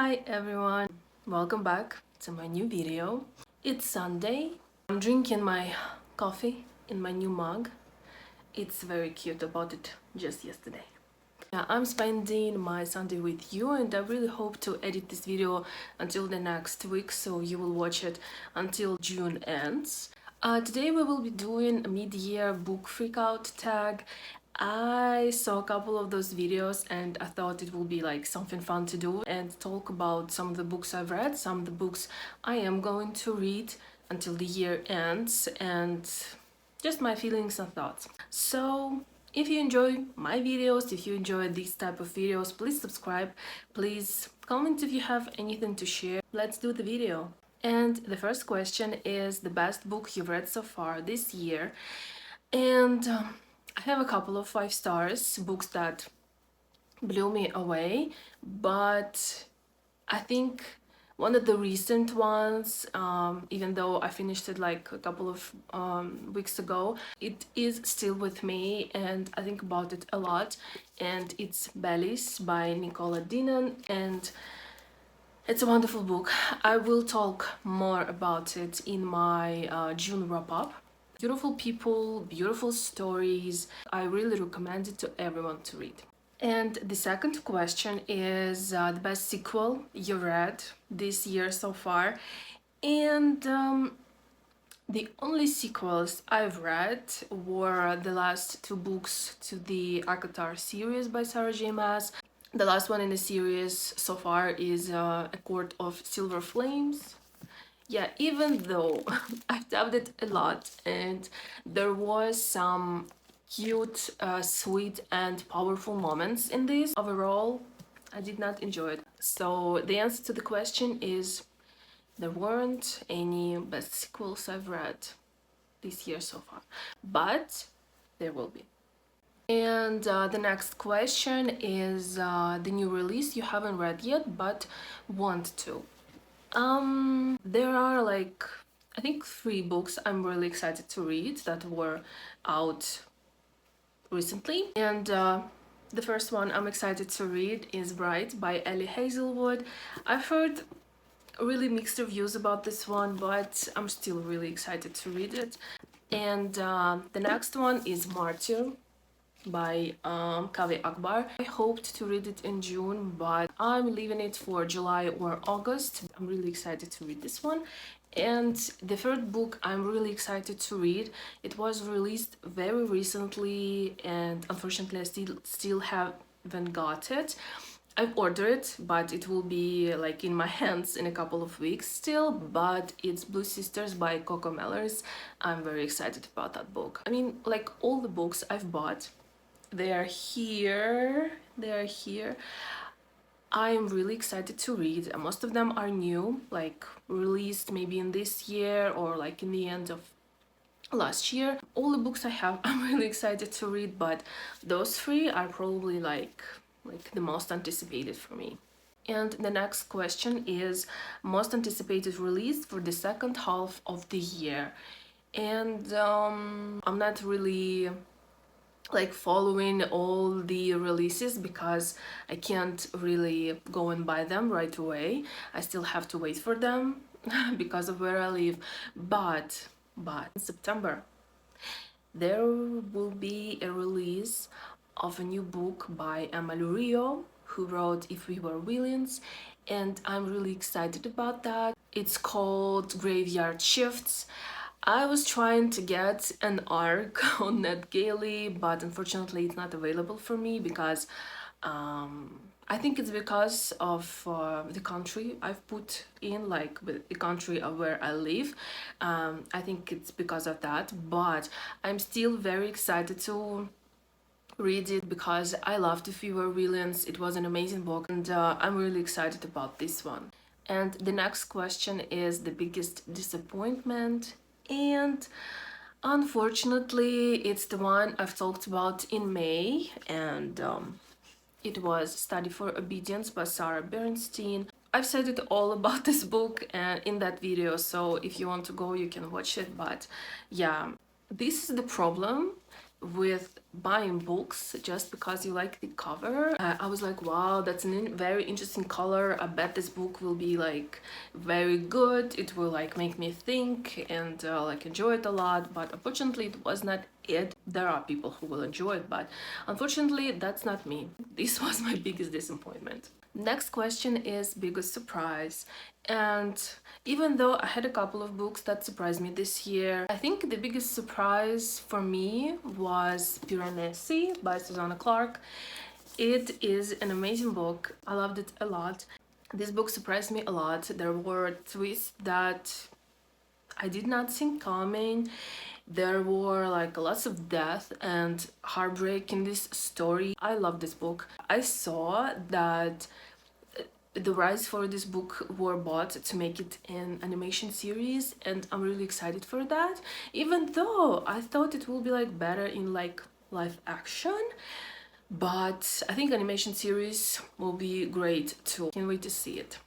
Hi everyone, welcome back to my new video. It's Sunday. I'm drinking my coffee in my new mug. It's very cute. I bought it just yesterday. Yeah, I'm spending my Sunday with you and I really hope to edit this video until the next week, so you will watch it until June ends. Today we will be doing a mid-year book freakout tag. I saw a couple of those videos and I thought it would be like something fun to do and talk about some of the books I've read, some of the books I am going to read until the year ends, and just my feelings and thoughts. So if you enjoy my videos, if you enjoy these type of videos, please subscribe, please comment if you have anything to share. Let's do the video. And the first question is the best book you've read so far this year. And I have a couple of 5 stars, books that blew me away, but I think one of the recent ones, even though I finished it like a couple of weeks ago, it is still with me and I think about it a lot, and it's Bellis by Nicola Dinan, and it's a wonderful book. I will talk more about it in my June wrap-up. Beautiful people, beautiful stories. I really recommend it to everyone to read. And the second question is the best sequel you read this year so far. And the only sequels I've read were the last 2 books to the ACOTAR series by Sarah J. Maas. The last one in the series so far is A Court of Silver Flames. Yeah, even though I've dubbed it a lot and there was some cute, sweet and powerful moments in this, overall I did not enjoy it. So the answer to the question is there weren't any best sequels I've read this year so far, but there will be. And the next question is the new release you haven't read yet but want to. There are like, I think 3 books I'm really excited to read that were out recently. And the first one I'm excited to read is Bright by Ellie Hazelwood. I've heard really mixed reviews about this one, but I'm still really excited to read it. And the next one is Martyr by Kaveh Akbar. I hoped to read it in June, but I'm leaving it for July or August. I'm really excited to read this one. And the third book I'm really excited to read, it was released very recently and unfortunately I still haven't got it. I've ordered it, but it will be like in my hands in a couple of weeks still, but it's Blue Sisters by Coco Mellors. I'm very excited about that book. I mean, like all the books I've bought, they are here. I'm really excited to read. Most of them are new, like released maybe in this year or like in the end of last year. All the books I have I'm really excited to read, but those 3 are probably like the most anticipated for me. And the next question is most anticipated release for the second half of the year. And I'm not really like following all the releases because I can't really go and buy them right away. I still have to wait for them because of where I live. But in September there will be a release of a new book by Emma Lurio, who wrote If We Were Villains, and I'm really excited about that. It's called Graveyard Shifts. I was trying to get an arc on NetGalley, but unfortunately it's not available for me because I think it's because of the country I've put in, like the country of where I live. I think it's because of that, but I'm still very excited to read it because I loved If We Were Villains. It was an amazing book and I'm really excited about this one. And the next question is the biggest disappointment, and unfortunately it's the one I've talked about in May, and it was Study for Obedience by Sarah Bernstein. I've said it all about this book in that video, so if you want to go you can watch it. But yeah, this is the problem. with buying books just because you like the cover. I was like, wow, that's a very interesting color. I bet this book will be like very good. It will like make me think and like enjoy it a lot. But unfortunately, it was not it. There are people who will enjoy it, but unfortunately, that's not me. This was my biggest disappointment. Next question is biggest surprise. And even though I had a couple of books that surprised me this year, I think the biggest surprise for me was Piranesi by Susanna Clarke. It is an amazing book. I loved it a lot. This book surprised me a lot. There were twists that I did not see coming. There were like lots of death and heartbreak in this story. I love this book. I saw that the rights for this book were bought to make it an animation series, and I'm really excited for that, even though I thought it will be like better in like live action. But I think animation series will be great too. Can't wait to see it.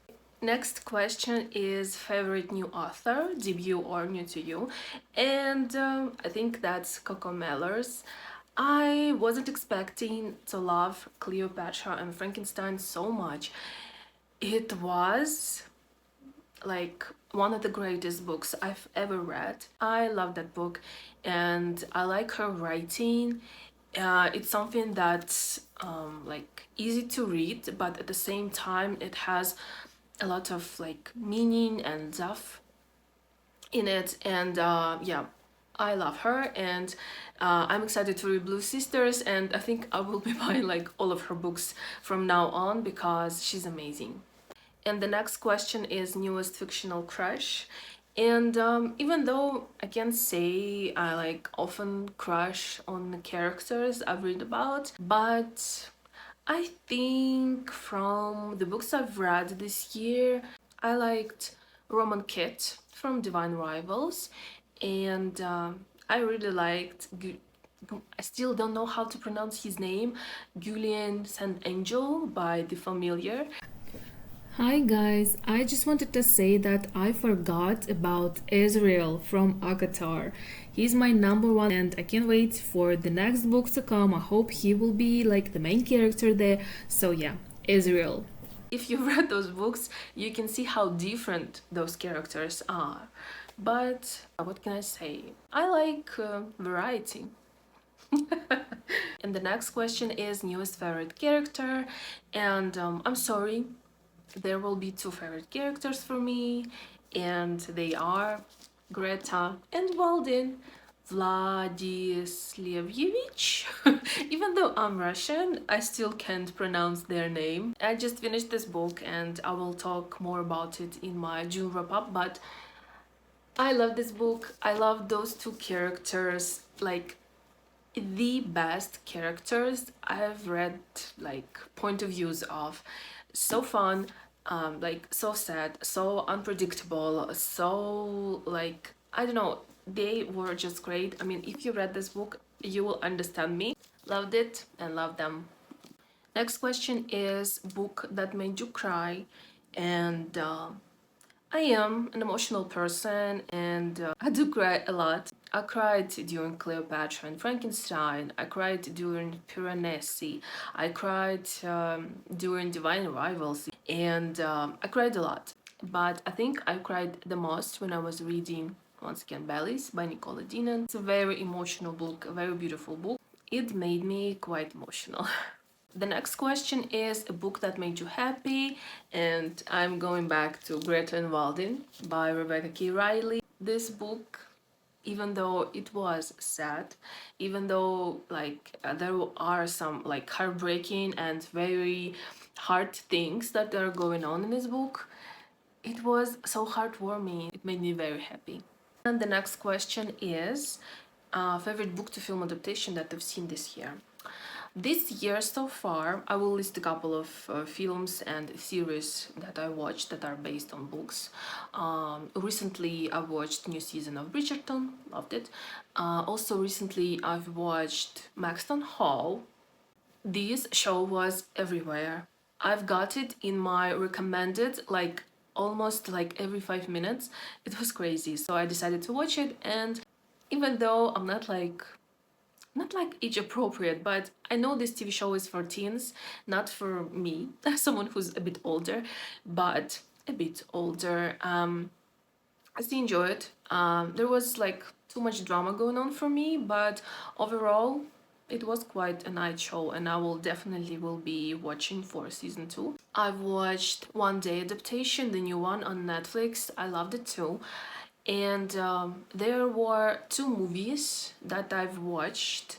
Next question is favorite new author, debut or new to you, and I think that's Coco Mellors. I wasn't expecting to love Cleopatra and Frankenstein so much. It was like one of the greatest books I've ever read. I love that book and I like her writing. It's something that's like easy to read, but at the same time it has a lot of like meaning and depth in it, and yeah, I love her, and I'm excited to read Blue Sisters, and I think I will be buying like all of her books from now on because she's amazing. And the next question is newest fictional crush. And even though I can't say I like often crush on the characters I've read about, but I think from the books I've read this year, I liked Roman Kit from Divine Rivals, and I really liked. I still don't know how to pronounce his name, Julian Saint Angel by The Familiar. Hi guys, I just wanted to say that I forgot about Israel from Akatar. He's my number one and I can't wait for the next books to come. I hope he will be like the main character there. So yeah, Israel. If you read those books, you can see how different those characters are. But what can I say? I like variety. And the next question is newest favorite character, and I'm sorry, there will be two favorite characters for me, and they are Greta and Walden Vladislavievich. Even though I'm Russian, I still can't pronounce their name. I just finished this book and I will talk more about it in my June wrap-up, but I love this book. I love those two characters, like the best characters I've read, like point of views of. So fun, like so sad, so unpredictable, so like I don't know, they were just great. I mean, if you read this book, you will understand me. Loved it and love them. Next question is book that made you cry, and I am an emotional person and I do cry a lot. I cried during Cleopatra and Frankenstein. I cried during Piranesi. I cried during Divine Rivals, and I cried a lot. But I think I cried the most when I was reading once again Bellies by Nicola Dinan. It's a very emotional book, a very beautiful book. It made me quite emotional. The next question is a book that made you happy, and I'm going back to Greta and Walden by Rebecca K. Riley. This book, even though it was sad, even though like there are some like heartbreaking and very hard things that are going on in this book, it was so heartwarming. It made me very happy. And the next question is favorite book to film adaptation that I've seen this year. This year so far, I will list a couple of films and series that I watched that are based on books. Recently, I watched new season of Bridgerton, loved it. Also, recently, I've watched Maxton Hall. This show was everywhere. I've got it in my recommended like almost like every 5 minutes. It was crazy. So I decided to watch it, and even though I'm not like not like age appropriate, but I know this TV show is for teens, not for me, someone who's a bit older, but a bit older. I still enjoy it. There was like too much drama going on for me, but overall, it was quite a nice show, and I will definitely will be watching for season 2. I've watched One Day Adaptation, the new one on Netflix. I loved it too. And there were 2 movies that I've watched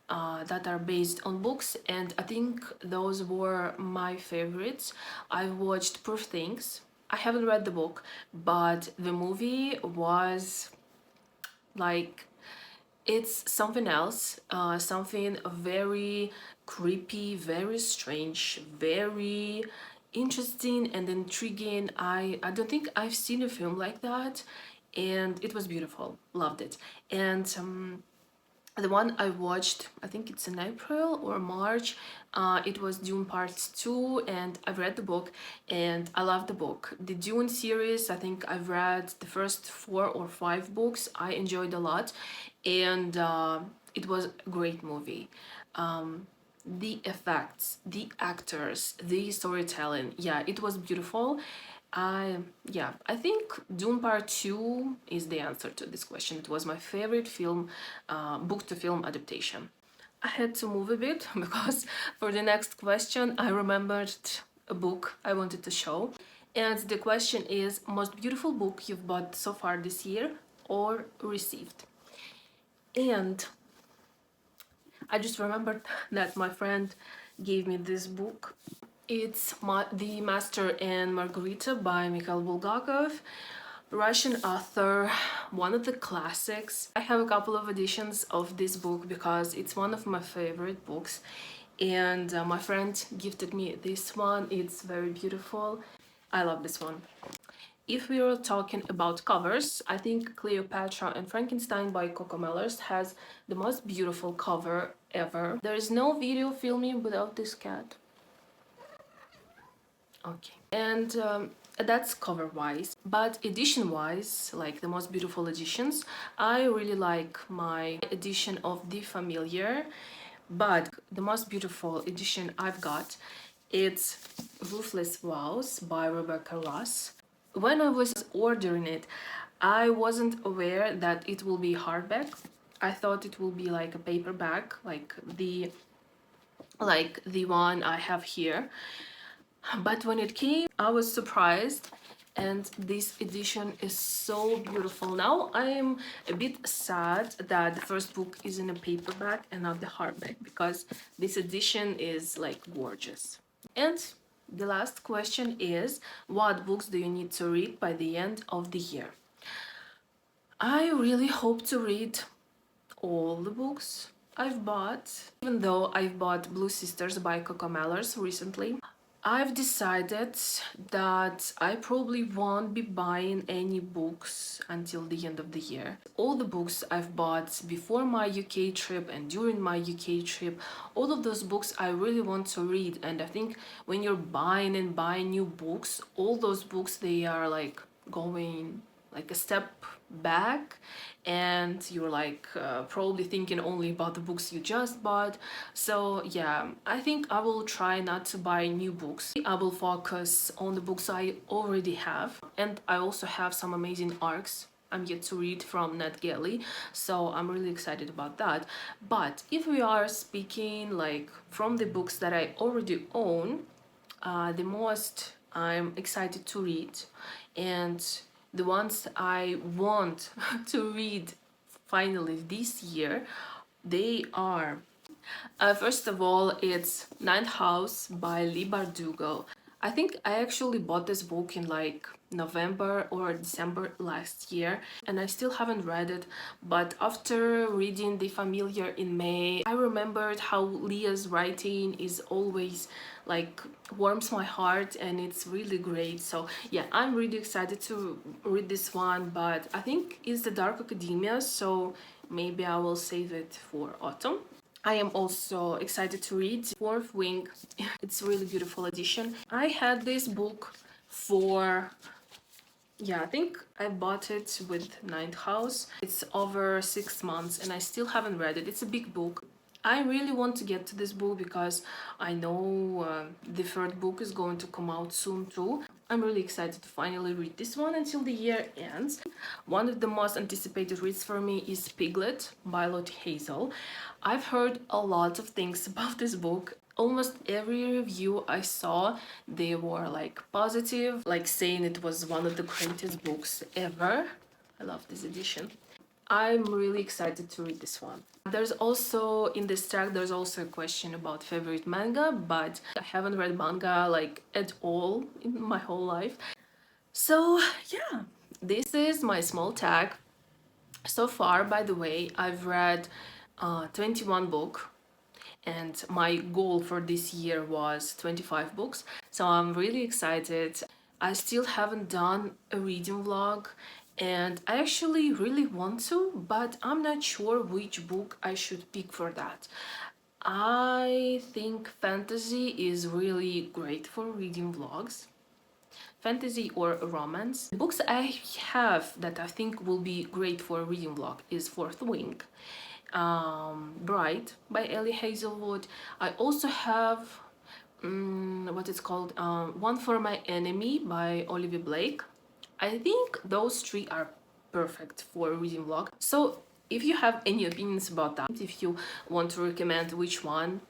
that are based on books, and I think those were my favorites. I watched Poor Things. I haven't read the book, but the movie was like, it's something else, something very creepy, very strange, very interesting and intriguing. I don't think I've seen a film like that, and it was beautiful. Loved it. And the one I watched, I think it's in April or March, it was Dune Part 2, and I've read the book and I love the book. The Dune series, I think I've read the first 4 or 5 books. I enjoyed a lot, and it was a great movie. The effects, the actors, the storytelling, yeah, it was beautiful. I think Dune Part 2 is the answer to this question. It was my favorite film, book to film adaptation. I had to move a bit because for the next question I remembered a book I wanted to show. And the question is, most beautiful book you've bought so far this year or received? And I just remembered that my friend gave me this book. It's The Master and Margarita by Mikhail Bulgakov, Russian author, one of the classics. I have a couple of editions of this book because it's one of my favorite books, and my friend gifted me this one. It's very beautiful. I love this one. If we are talking about covers, I think Cleopatra and Frankenstein by Coco Mellers has the most beautiful cover ever. There is no video filming without this cat. Okay. And that's cover-wise. But edition-wise, like the most beautiful editions, I really like my edition of The Familiar. But the most beautiful edition I've got, it's Ruthless Vows by Rebecca Ross. When I was ordering it, I wasn't aware that it will be hardback. I thought it will be like a paperback, like the one I have here. But when it came, I was surprised, and this edition is so beautiful. Now I am a bit sad that the first book is in a paperback and not the hardback, because this edition is like gorgeous. And the last question is, what books do you need to read by the end of the year? I really hope to read all the books I've bought. Even though I've bought Blue Sisters by Coco Mellers recently, I've decided that I probably won't be buying any books until the end of the year. All the books I've bought before my UK trip and during my UK trip, all of those books I really want to read. And I think when you're buying and buying new books, all those books, they are like going like a step back, and you're like probably thinking only about the books you just bought. So yeah, I think I will try not to buy new books. I will focus on the books I already have, and I also have some amazing arcs I'm yet to read from Nat Galley, so I'm really excited about that. But if we are speaking like from the books that I already own, the most I'm excited to read, and the ones I want to read finally this year, they are first of all, it's Ninth House by Lee Bardugo. I think I actually bought this book in like November or December last year, and I still haven't read it. But after reading The Familiar in May, I remembered how Leah's writing is always like warms my heart, and it's really great. So yeah, I'm really excited to read this one, but I think it's the Dark Academia, so maybe I will save it for autumn. I am also excited to read Fourth Wing. It's a really beautiful edition. I had this book for Yeah, I think I bought it with Ninth House. It's over 6 months and I still haven't read it. It's a big book. I really want to get to this book because I know the third book is going to come out soon too. I'm really excited to finally read this one until the year ends. One of the most anticipated reads for me is Piglet by Lottie Hazel. I've heard a lot of things about this book. Almost every review I saw, they were like positive, like saying it was one of the greatest books ever. I love this edition. I'm really excited to read this one. There's also, in this track, there's also a question about favorite manga, but I haven't read manga like at all in my whole life. So yeah, this is my small tag. So far, by the way, I've read 21 books and my goal for this year was 25 books, so I'm really excited. I still haven't done a reading vlog and I actually really want to, but I'm not sure which book I should pick for that. I think fantasy is really great for reading vlogs. Fantasy or romance. The books I have that I think will be great for a reading vlog is Fourth Wing, Bright by Ellie Hazelwood. I also have what it's called, One for My Enemy by Olivia Blake. I think those three are perfect for a reading vlog. So if you have any opinions about that, if you want to recommend which one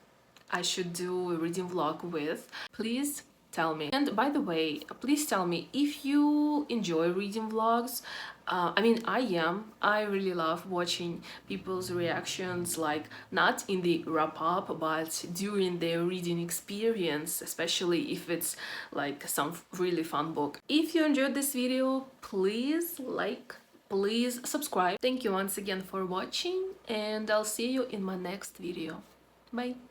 I should do a reading vlog with, please tell me. And by the way, please tell me if you enjoy reading vlogs. I really love watching people's reactions, like not in the wrap up, but during their reading experience, especially if it's like some really fun book. If you enjoyed this video, please like, please subscribe. Thank you once again for watching, and I'll see you in my next video. Bye.